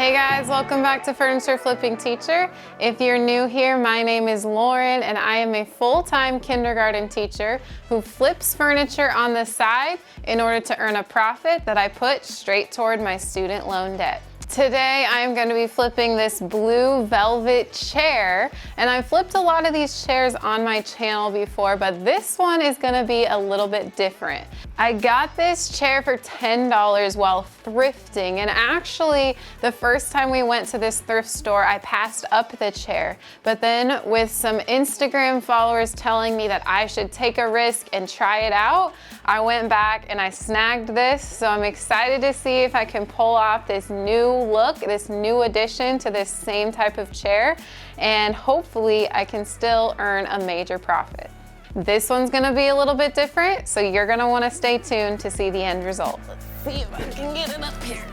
Hey guys, welcome back to Furniture Flipping Teacher. If you're new here, my name is Lauren and I am a full-time kindergarten teacher who flips furniture on the side in order to earn a profit that I put straight toward my student loan debt. Today I am going to be flipping this blue velvet chair, and I've flipped a lot of these chairs on my channel before, but this one is going to be a little bit different. I got this chair for $10 while thrifting, and actually the first time we went to this thrift store I passed up the chair, but then with some Instagram followers telling me that I should take a risk and try it out, I went back and I snagged this. So I'm excited to see if I can pull off this new look, this new addition to this same type of chair, and hopefully I can still earn a major profit. This one's gonna be a little bit different, so you're gonna wanna stay tuned to see the end result. Let's see if I can get it up here.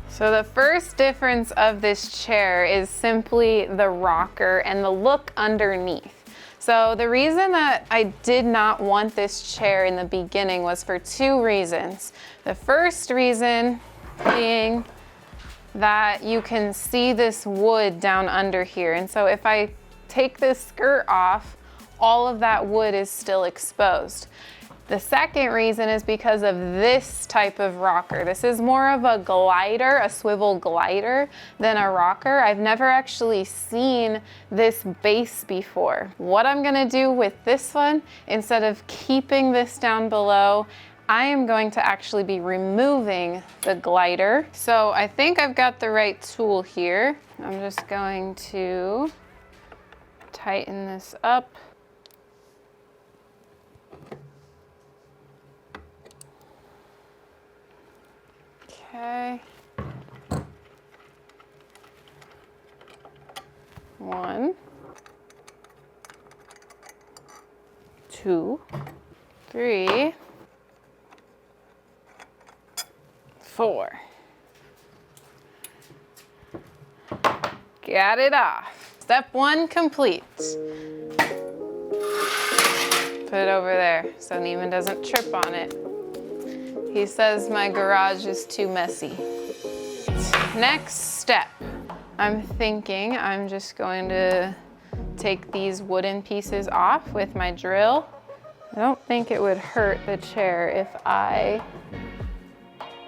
So the first difference of this chair is simply the rocker and the look underneath. So the reason that I did not want this chair in the beginning was for two reasons. The first reason being that you can see this wood down under here. And so if I take this skirt off, all of that wood is still exposed. The second reason is because of this type of rocker. This is more of a glider, a swivel glider, than a rocker. I've never actually seen this base before. What I'm gonna do with this one, instead of keeping this down below, I am going to actually be removing the glider. So I think I've got the right tool here. I'm just going to tighten this up. Okay. 1, 2, 3, 4. Got it off. Step 1 complete. Put it over there so Neiman doesn't trip on it. He says my garage is too messy. Next step. I'm thinking I'm just going to take these wooden pieces off with my drill. I don't think it would hurt the chair if I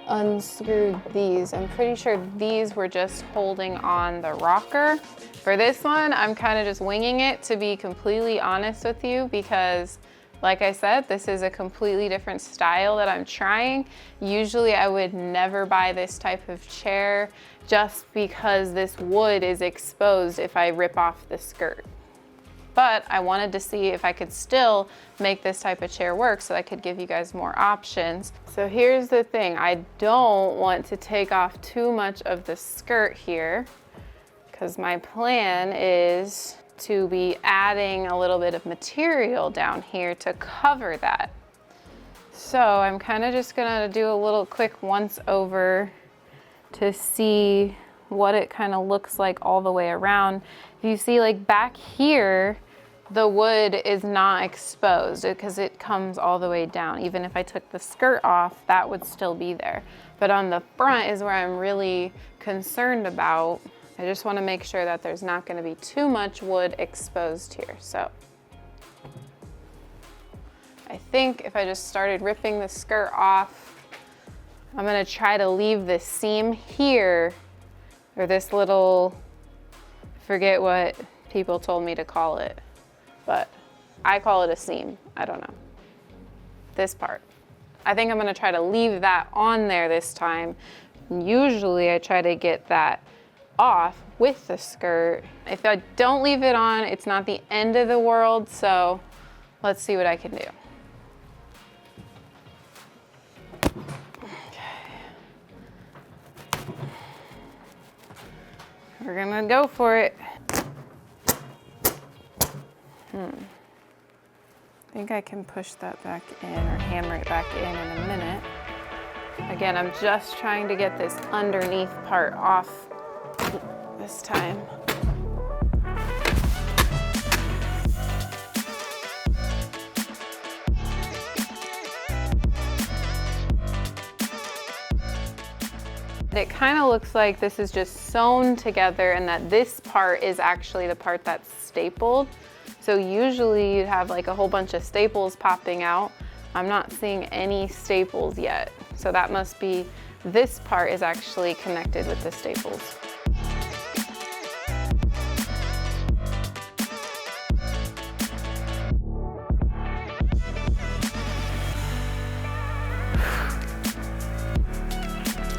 unscrewed these. I'm pretty sure these were just holding on the rocker. For this one, I'm kind of just winging it, to be completely honest with you, because like I said, this is a completely different style that I'm trying. Usually I would never buy this type of chair just because this wood is exposed if I rip off the skirt. But I wanted to see if I could still make this type of chair work so I could give you guys more options. So here's the thing, I don't want to take off too much of the skirt here, because my plan is to be adding a little bit of material down here to cover that. So I'm kind of just gonna do a little quick once over to see what it kind of looks like all the way around. If you see, like back here, the wood is not exposed because it comes all the way down. Even if I took the skirt off, that would still be there. But on the front is where I'm really concerned about. I just want to make sure that there's not going to be too much wood exposed here. So I think if I just started ripping the skirt off, I'm going to try to leave this seam here, or this little, I forget what people told me to call it, but I call it a seam. I don't know. This part. I think I'm going to try to leave that on there this time. Usually I try to get that off with the skirt. If I don't leave it on, it's not the end of the world, so let's see what I can do. Okay. We're gonna go for it. I think I can push that back in or hammer it back in a minute. Again, I'm just trying to get this underneath part off this time. It kind of looks like this is just sewn together and that this part is actually the part that's stapled. So usually you'd have like a whole bunch of staples popping out. I'm not seeing any staples yet. So that must be, this part is actually connected with the staples.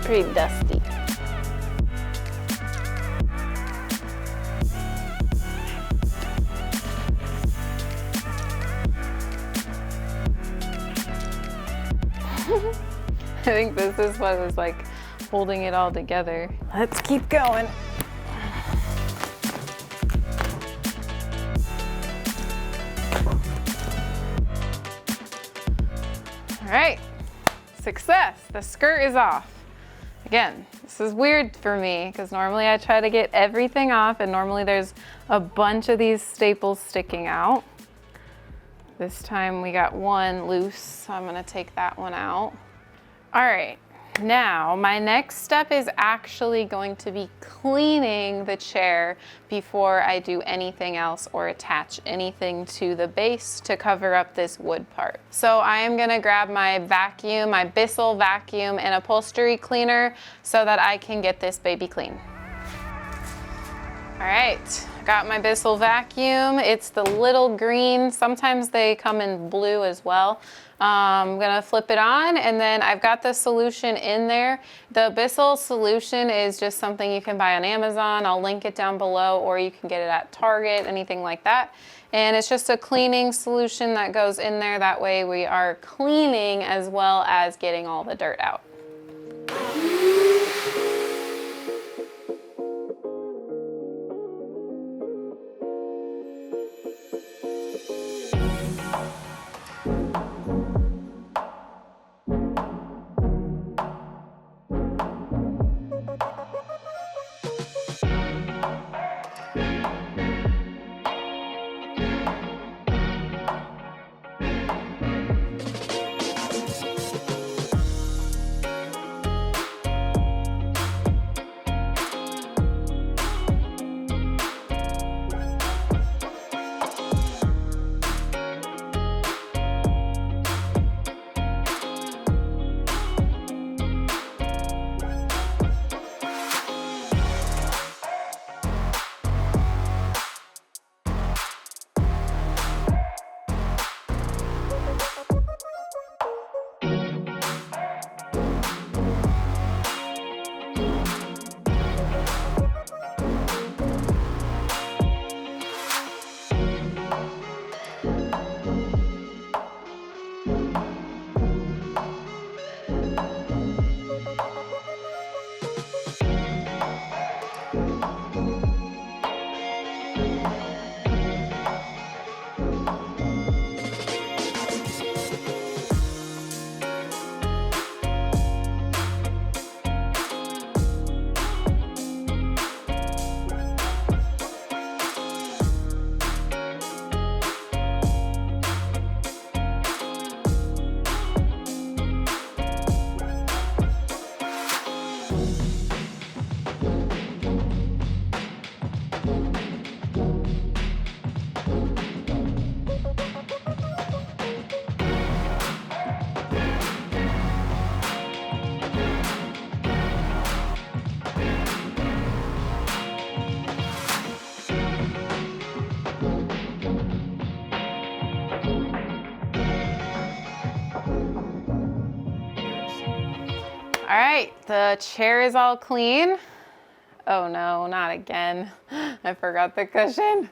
Pretty dusty. I think this is what is like holding it all together. Let's keep going. All right, success. The skirt is off. Again, this is weird for me because normally I try to get everything off and normally there's a bunch of these staples sticking out. This time we got one loose, so I'm gonna take that one out. All right, now my next step is actually going to be cleaning the chair before I do anything else or attach anything to the base to cover up this wood part. So I am gonna grab my vacuum, my Bissell vacuum and upholstery cleaner so that I can get this baby clean. All right, got my Bissell vacuum. It's the little green. Sometimes they come in blue as well. I'm gonna flip it on and then I've got the solution in there. The Bissell solution is just something you can buy on Amazon. I'll link it down below, or you can get it at Target, anything like that. And it's just a cleaning solution that goes in there. That way we are cleaning as well as getting all the dirt out. All right, the chair is all clean. Oh no, not again. I forgot the cushion.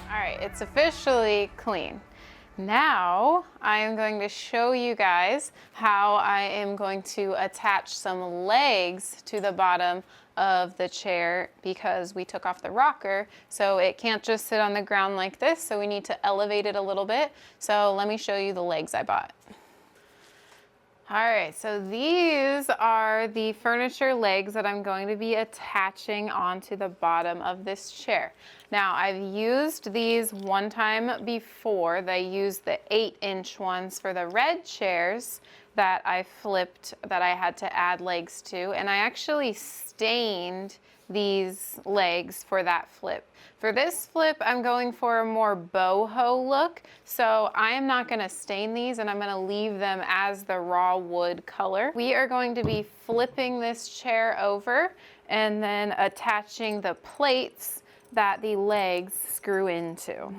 All right, it's officially clean. Now I am going to show you guys how I am going to attach some legs to the bottom of the chair because we took off the rocker, so it can't just sit on the ground like this, so we need to elevate it a little bit. So let me show you the legs I bought. All right, so these are the furniture legs that I'm going to be attaching onto the bottom of this chair. Now, I've used these one time before. They used the 8-inch ones for the red chairs that I flipped, that I had to add legs to, and I actually stained these legs for that flip. For this flip, I'm going for a more boho look, so I am not gonna stain these and I'm gonna leave them as the raw wood color. We are going to be flipping this chair over and then attaching the plates that the legs screw into.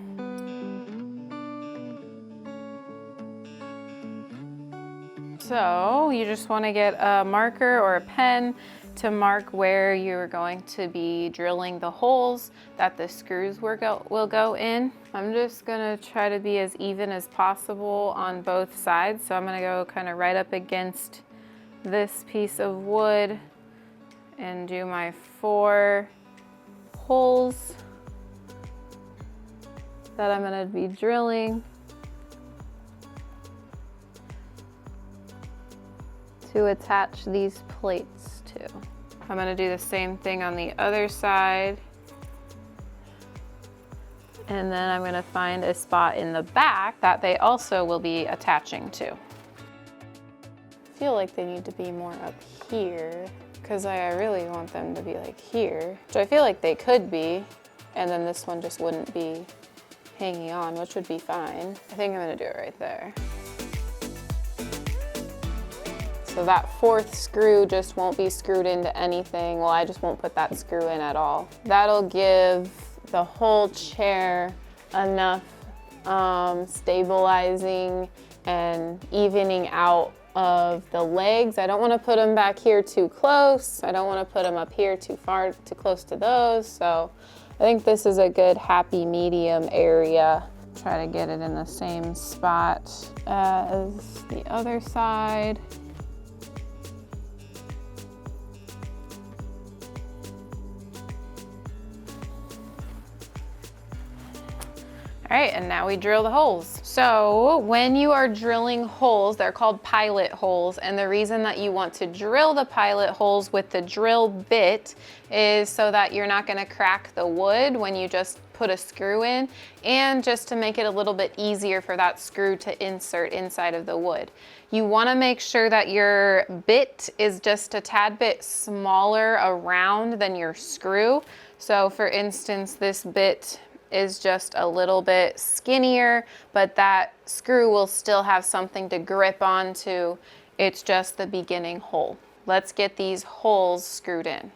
So you just wanna get a marker or a pen to mark where you're going to be drilling the holes that the screws will go in. I'm just gonna try to be as even as possible on both sides. So I'm gonna go kind of right up against this piece of wood and do my 4 holes that I'm gonna be drilling to attach these plates to. I'm gonna do the same thing on the other side. And then I'm gonna find a spot in the back that they also will be attaching to. I feel like they need to be more up here because I really want them to be like here. So I feel like they could be, and then this one just wouldn't be hanging on, which would be fine. I think I'm gonna do it right there. So that 4th screw just won't be screwed into anything. Well, I just won't put that screw in at all. That'll give the whole chair enough stabilizing and evening out of the legs. I don't want to put them back here too close. I don't want to put them up here too far, too close to those. So I think this is a good happy medium area. Try to get it in the same spot as the other side. All right, and now we drill the holes. So when you are drilling holes, they're called pilot holes, and the reason that you want to drill the pilot holes with the drill bit is so that you're not gonna crack the wood when you just put a screw in, and just to make it a little bit easier for that screw to insert inside of the wood. You wanna make sure that your bit is just a tad bit smaller around than your screw. So for instance, this bit is just a little bit skinnier, but that screw will still have something to grip onto. It's just the beginning hole. Let's get these holes screwed in.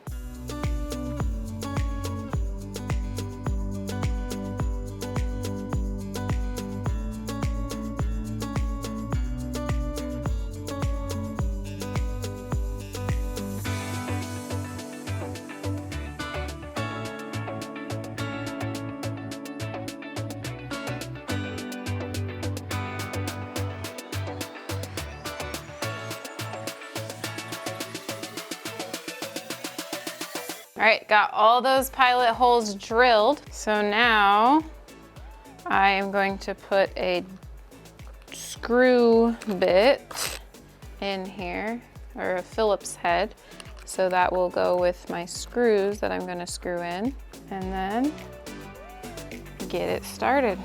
All right, got all those pilot holes drilled. So now I am going to put a screw bit in here, or a Phillips head. So that will go with my screws that I'm gonna screw in, and then get it started.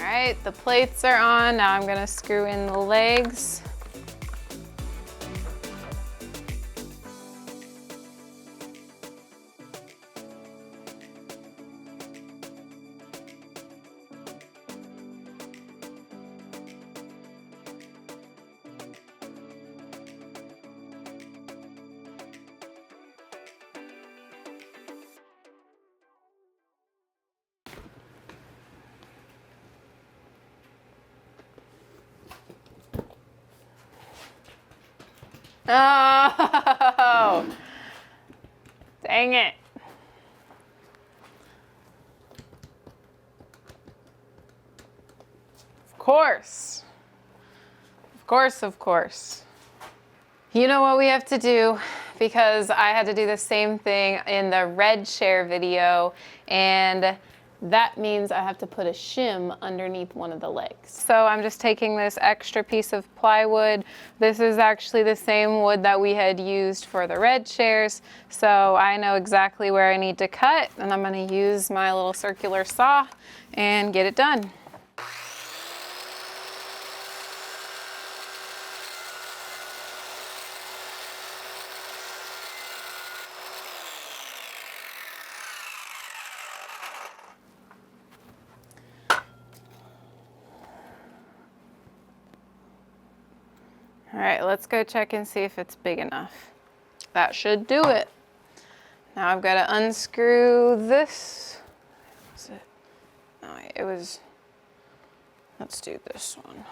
right, the plates are on. Now I'm gonna screw in the legs. Oh, dang it. Of course. Of course, of course. You know what we have to do, because I had to do the same thing in the red chair video, and that means I have to put a shim underneath one of the legs. So I'm just taking this extra piece of plywood. This is actually the same wood that we had used for the red chairs. So I know exactly where I need to cut, and I'm gonna use my little circular saw and get it done. All right, let's go check and see if it's big enough. That should do it. Now I've got to unscrew this. Was it? No, it was, let's do this one.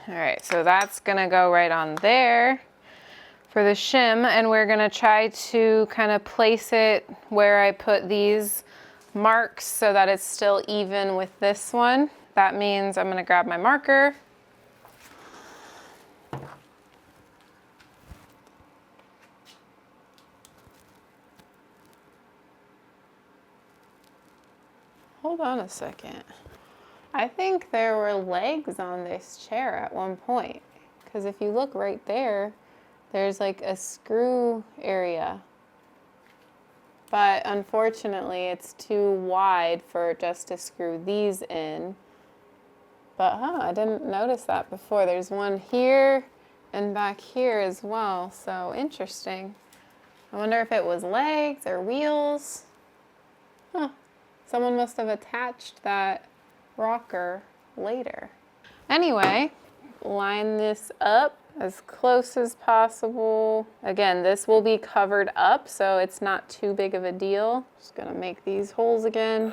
All right, so that's gonna go right on there for the shim, and we're gonna try to kind of place it where I put these marks so that it's still even with this one. That means I'm gonna grab my marker. Hold on a second. I think there were legs on this chair at one point, because if you look right there, there's like a screw area. But unfortunately, it's too wide for just to screw these in. But I didn't notice that before. There's one here and back here as well, so interesting. I wonder if it was legs or wheels. Someone must have attached that rocker later. Anyway, line this up as close as possible. Again, this will be covered up, so it's not too big of a deal. Just gonna make these holes again.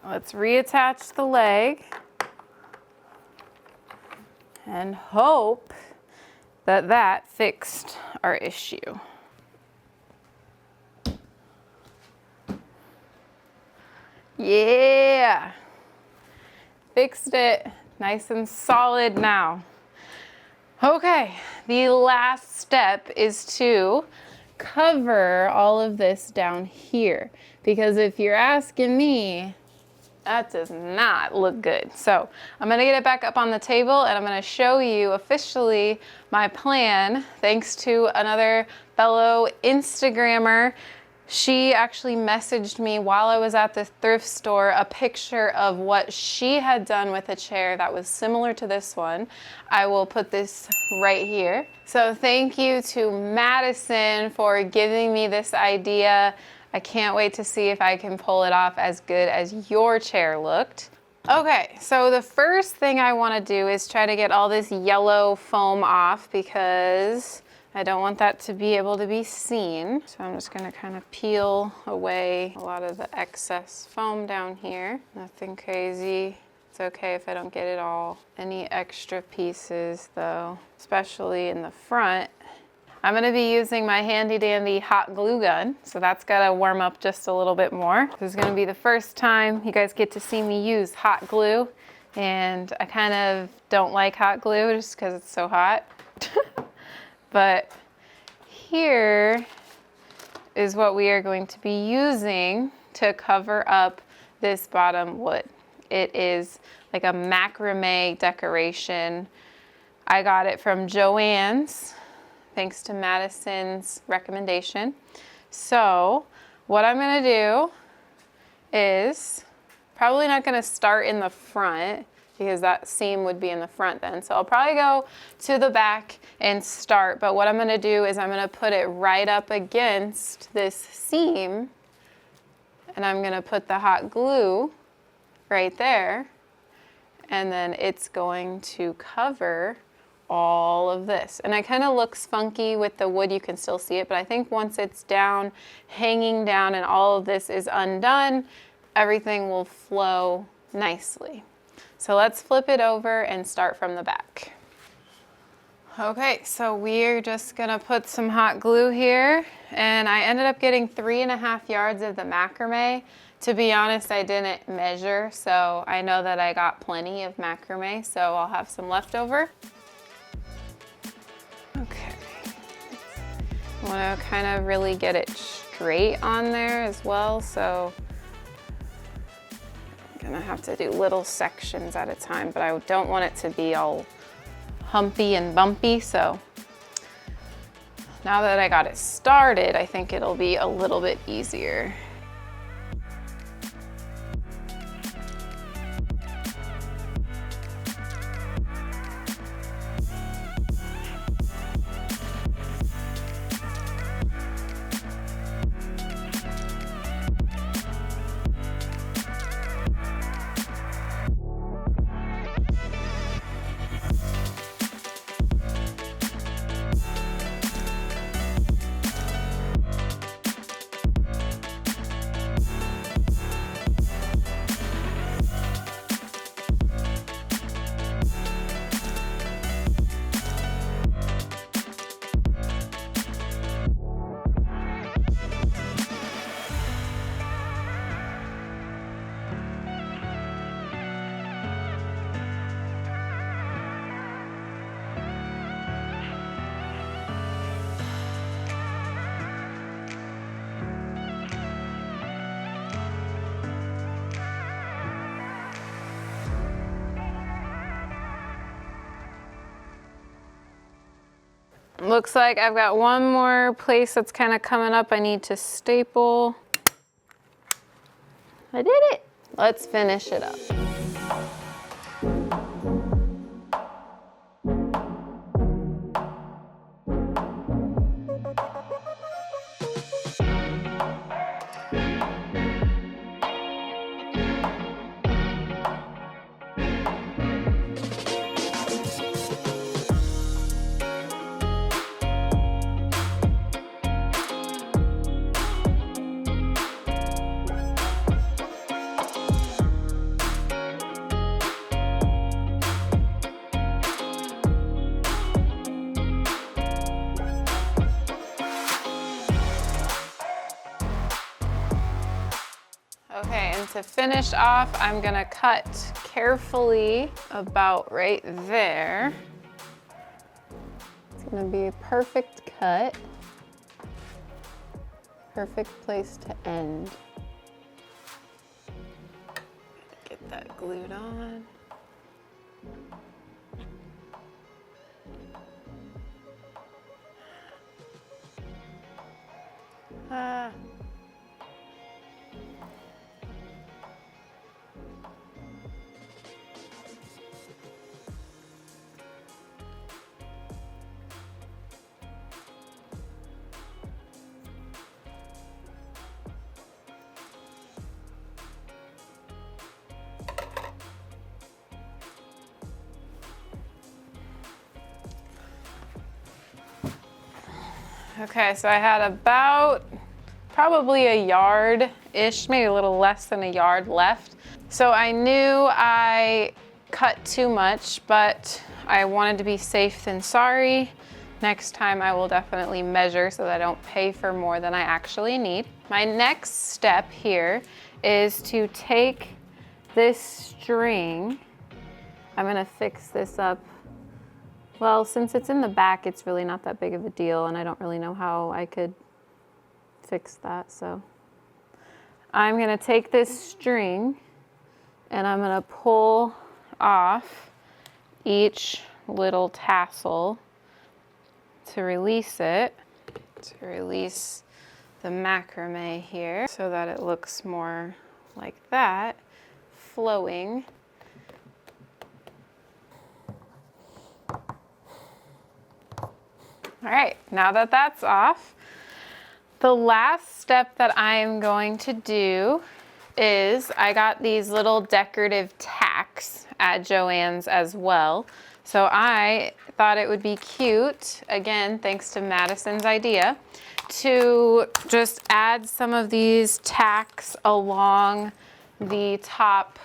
Let's reattach the leg and hope that that fixed our issue. Yeah, fixed it, nice and solid now. Okay, the last step is to cover all of this down here, because if you're asking me, that does not look good. So I'm gonna get it back up on the table, and I'm gonna show you officially my plan, thanks to another fellow Instagrammer. She actually messaged me while I was at the thrift store a picture of what she had done with a chair that was similar to this one. I will put this right here. So thank you to Madison for giving me this idea. I can't wait to see if I can pull it off as good as your chair looked. Okay, so the first thing I want to do is try to get all this yellow foam off, because I don't want that to be able to be seen. So I'm just gonna kind of peel away a lot of the excess foam down here. Nothing crazy. It's okay if I don't get it all. Any extra pieces though, especially in the front. I'm gonna be using my handy dandy hot glue gun. So that's gotta warm up just a little bit more. This is gonna be the first time you guys get to see me use hot glue. And I kind of don't like hot glue just because it's so hot. But here is what we are going to be using to cover up this bottom wood. It is like a macrame decoration. I got it from Joann's, thanks to Madison's recommendation. So what I'm gonna do is probably not gonna start in the front because that seam would be in the front then. So I'll probably go to the back and start, but what I'm gonna do is I'm gonna put it right up against this seam and I'm gonna put the hot glue right there, and then it's going to cover all of this. And it kind of looks funky with the wood, you can still see it, but I think once it's down, hanging down, and all of this is undone, everything will flow nicely. So let's flip it over and start from the back. Okay, so we're just gonna put some hot glue here, and I ended up getting 3.5 yards of the macrame. To be honest, I didn't measure, so I know that I got plenty of macrame, so I'll have some left over. Okay, I wanna kind of really get it straight on there as well, so I'm gonna have to do little sections at a time, but I don't want it to be all humpy and bumpy, so now that I got it started, I think it'll be a little bit easier. Looks like I've got one more place that's kind of coming up I need to staple. I did it. Let's finish it up. Okay, and to finish off, I'm gonna cut carefully about right there. It's gonna be a perfect cut. Perfect place to end. Get that glued on. Okay, so I had about probably a yard-ish, maybe a little less than a yard left. So I knew I cut too much, but I wanted to be safe than sorry. Next time I will definitely measure so that I don't pay for more than I actually need. My next step here is to take this string. I'm gonna fix this up. Well, since it's in the back, it's really not that big of a deal, and I don't really know how I could fix that. So I'm gonna take this string and I'm gonna pull off each little tassel to release it, to release the macrame here so that it looks more like that, flowing. All right, now that that's off, the last step that I'm going to do is I got these little decorative tacks at Joann's as well. So I thought it would be cute, again, thanks to Madison's idea, to just add some of these tacks along the top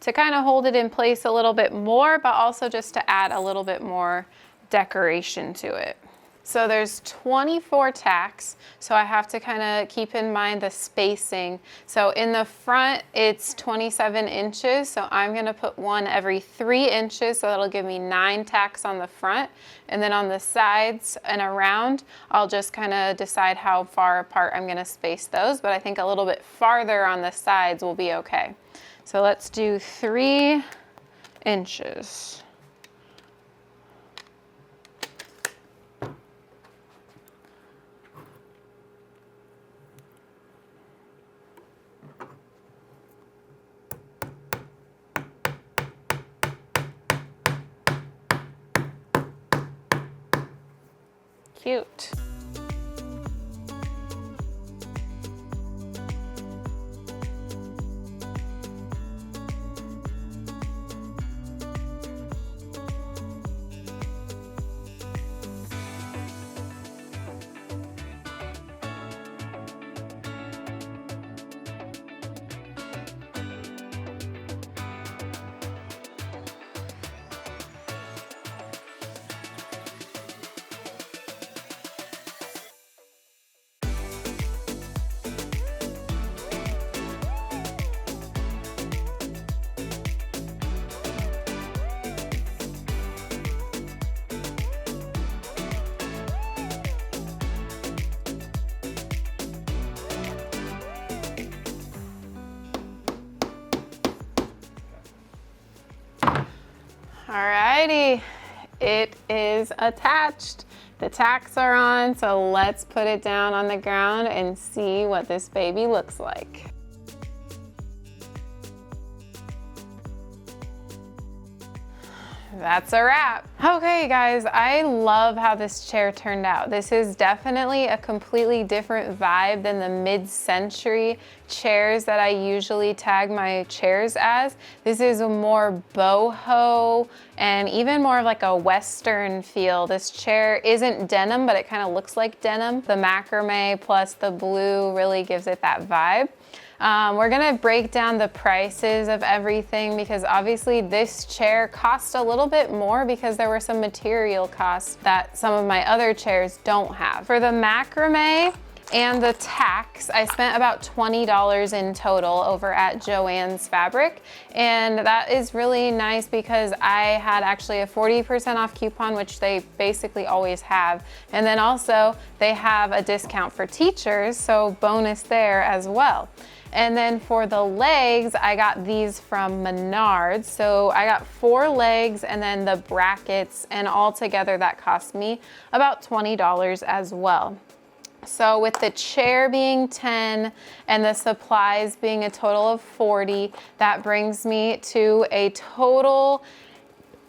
to kind of hold it in place a little bit more, but also just to add a little bit more decoration to it. So there's 24 tacks, so I have to kind of keep in mind the spacing. So in the front, it's 27 inches, so I'm gonna put one every 3 inches, so that'll give me 9 tacks on the front. And then on the sides and around, I'll just kind of decide how far apart I'm gonna space those, but I think a little bit farther on the sides will be okay. So let's do 3 inches. Cute. Alrighty, it is attached. The tacks are on, so let's put it down on the ground and see what this baby looks like. That's a wrap. Okay guys, I love how this chair turned out. This is definitely a completely different vibe than the mid-century chairs that I usually tag my chairs as. This is a more boho and even more of like a Western feel. This chair isn't denim, but it kind of looks like denim. The macrame plus the blue really gives it that vibe. We're gonna break down the prices of everything because obviously this chair cost a little bit more because there were some material costs that some of my other chairs don't have. For the macrame and the tacks, I spent about $20 in total over at Joann's Fabric, and that is really nice because I had actually a 40% off coupon, which they basically always have, and then also they have a discount for teachers, so bonus there as well. And then for the legs, I got these from Menards. So I got 4 legs and then the brackets, and all together that cost me about $20 as well. So with the chair being 10 and the supplies being a total of 40, that brings me to a total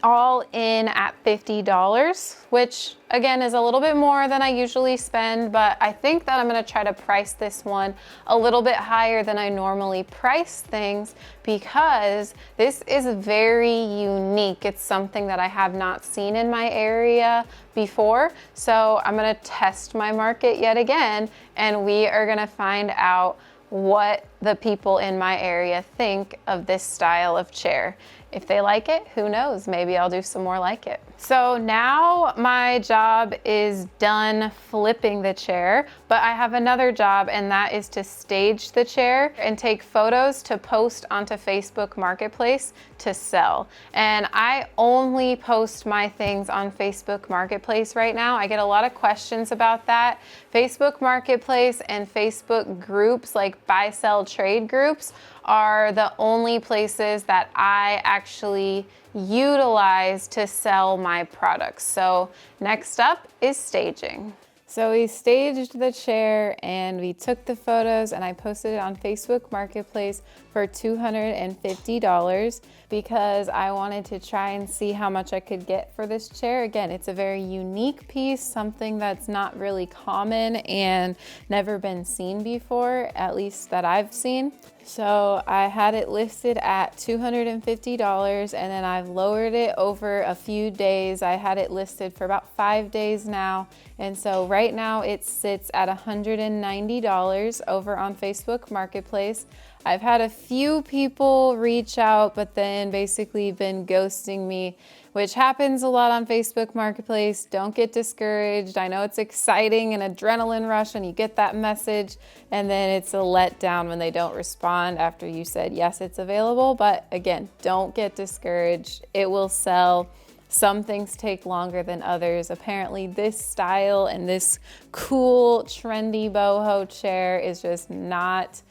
all in at $50, which again is a little bit more than I usually spend, but I think that I'm gonna try to price this one a little bit higher than I normally price things because this is very unique. It's something that I have not seen in my area before. So I'm gonna test my market yet again, and we are gonna find out what the people in my area think of this style of chair. If they like it, who knows? Maybe I'll do some more like it. So now my job is done flipping the chair, but I have another job, and that is to stage the chair and take photos to post onto Facebook Marketplace to sell. And I only post my things on Facebook Marketplace right now. I get a lot of questions about that. Facebook Marketplace and Facebook groups like buy, sell, trade groups are the only places that I actually utilize to sell my products. So next up is staging. So we staged the chair and we took the photos and I posted it on Facebook Marketplace for $250 because I wanted to try and see how much I could get for this chair. Again, it's a very unique piece, something that's not really common and never been seen before, at least that I've seen. So I had it listed at $250 and then I've lowered it over a few days. I had it listed for about 5 days now. And so right now it sits at $190 over on Facebook Marketplace. I've had a few people reach out, but then basically been ghosting me, which happens a lot on Facebook Marketplace. Don't get discouraged. I know it's exciting and adrenaline rush when you get that message, and then it's a letdown when they don't respond after you said, yes, it's available. But again, don't get discouraged. It will sell. Some things take longer than others. Apparently this style and this cool, trendy boho chair is just not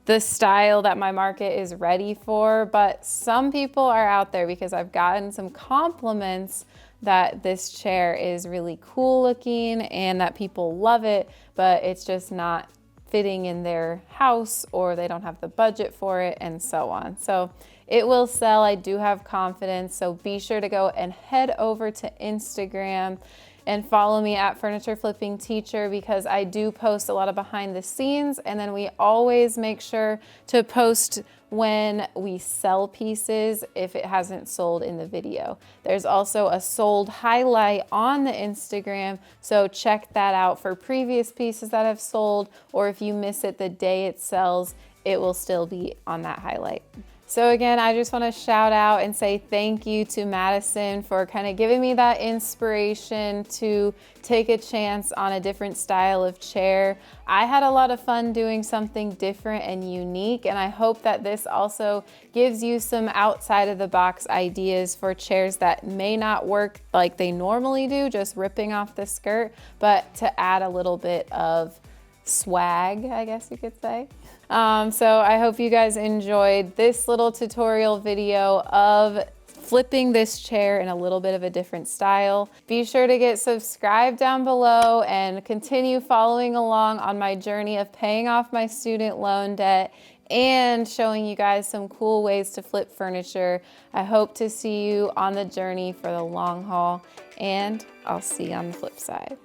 the style that my market is ready for, but some people are out there because I've gotten some compliments that this chair is really cool looking and that people love it, but it's just not fitting in their house or they don't have the budget for it and so on. So it will sell. I do have confidence. So be sure to go and head over to Instagram and follow me at Furniture Flipping Teacher because I do post a lot of behind the scenes, and then we always make sure to post when we sell pieces if it hasn't sold in the video. There's also a sold highlight on the Instagram, so check that out for previous pieces that have sold, or if you miss it the day it sells, it will still be on that highlight. So again, I just want to shout out and say thank you to Madison for kind of giving me that inspiration to take a chance on a different style of chair. I had a lot of fun doing something different and unique, and I hope that this also gives you some outside of the box ideas for chairs that may not work like they normally do, just ripping off the skirt, but to add a little bit of swag, I guess you could say. So I hope you guys enjoyed this little tutorial video of flipping this chair in a little bit of a different style. Be sure to get subscribed down below and continue following along on my journey of paying off my student loan debt and showing you guys some cool ways to flip furniture. I hope to see you on the journey for the long haul, and I'll see you on the flip side.